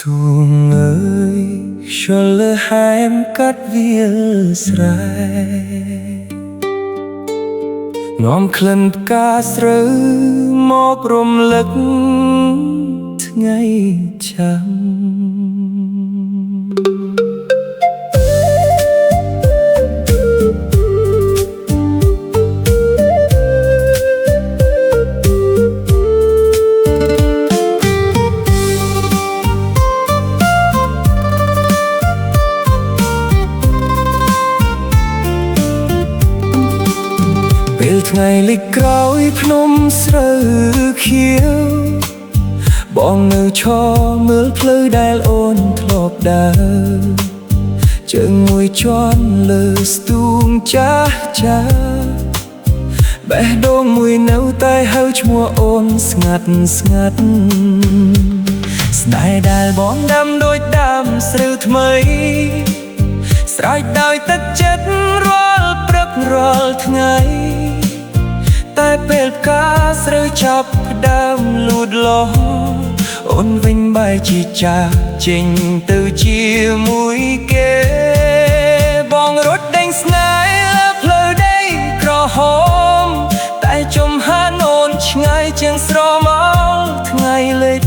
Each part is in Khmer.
Tuồng ơi cho lỡ hai em cắt viền sài ngom khlen ca srư mọc rôm lឹកថ្ងៃចាំពេលថ្ងៃលិចក្រោយភ្នំស្រូវខៀវបងនៅឈរមើលផ្លូវដែលអូនធ្លាប់ដើរជើងមួយជាន់លើស្ទូងចាស់ចាស់បេះដូងមួយនៅតែហៅឈ្មោះអូនស្ងាត់ស្ងាត់ស្នេហ៍ដែលបងដាំដូចដាំស្រូវថ្មីស្រោចដោយទឹកចិត្តរាល់ព្រឹករាល់ថ្ងៃតែពេលផ្កាស្រូវចាប់ផ្ដើមលូតលាស់អូនវិញបែរជាចាស់ចេញទៅជាមួយគេបងរត់ដេញស្នេហ៍លើផ្លូវដីក្រហមតែចំហានអូនឆ្ងាយជាងស្រមោលថ្ងៃលិច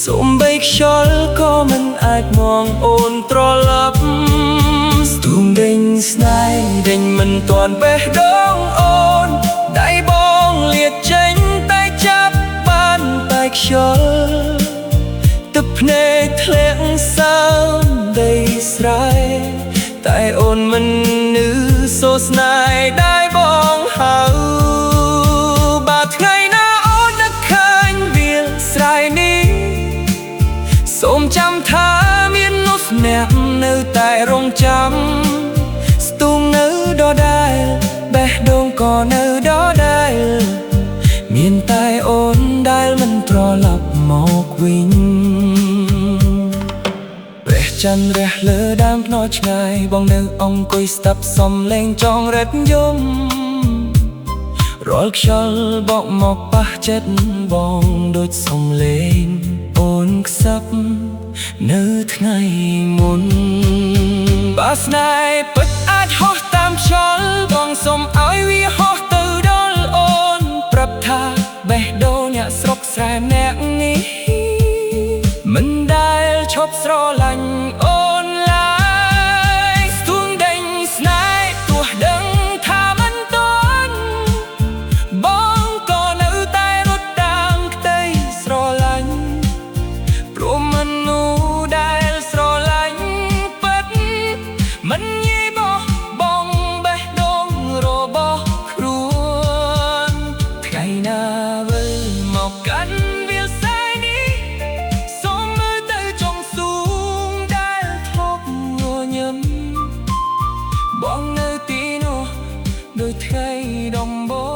សូម្បីខ្យល់ក៏មិនអាចមងអូនត្រឡប់ស្ទូងដេញស្នេហ៍ដេញមិនទាន់បេះដូងអូនដៃបងលាតចេញតែចាប់បានតែខ្យល់ទឹកភ្នែកធ្លាក់សើមដីស្រែតែអូនមិននឹកសូរស្នេហ៍ដែលបងហៅបើថ្ងៃណាអូននឹកឃើញវាលស្រែនេះសូមចាំថាមាននោះស្នាក់នៅតែរងចាំស្ទូងនៅដដែលបេះដូងក៏នៅដដែលមានតែអូនដែលមិនត្រឡប់មកវិញព្រះច័ន្ទរះលើដើមភ្នំឆ្ងាយបងនៅអង្គុយស្ដាប់សំឡេងចងរឹតយំរាល់ខ្យល់បក់មកប៉ះចិត្តបងដូចសំឡេងអូនខ្សឹបនៅថ្ងៃមុនបើស្នេហ៍ពិតអាចហោះតាមខ្យល់បងសូមឲ្យវាហោះទៅដល់អូនប្រាប់ថាបេះដូងអ្នកស្រុកស្រែម្នាក់នេះមិនដែលឈប់ស្រឡាញ់អូនឡើយស្ទូងដេញស្នេហ៍ទោះដឹងថាមិនទាន់បងក៏នៅតែរត់តាមក្តីស្រឡាញ់ព្រមមនុស្សដែលស្រឡាញ់ពិតមិនងាយបោះបង់បេះដូងរបស់ខ្លួនថ្ងៃណាវិលមកកាន់វាលស្រែនេះសូមមើលទៅចុងសួងដែលធ្លាប់ញញឹមបងនៅទីនោះដូចថ្ងៃដំបូង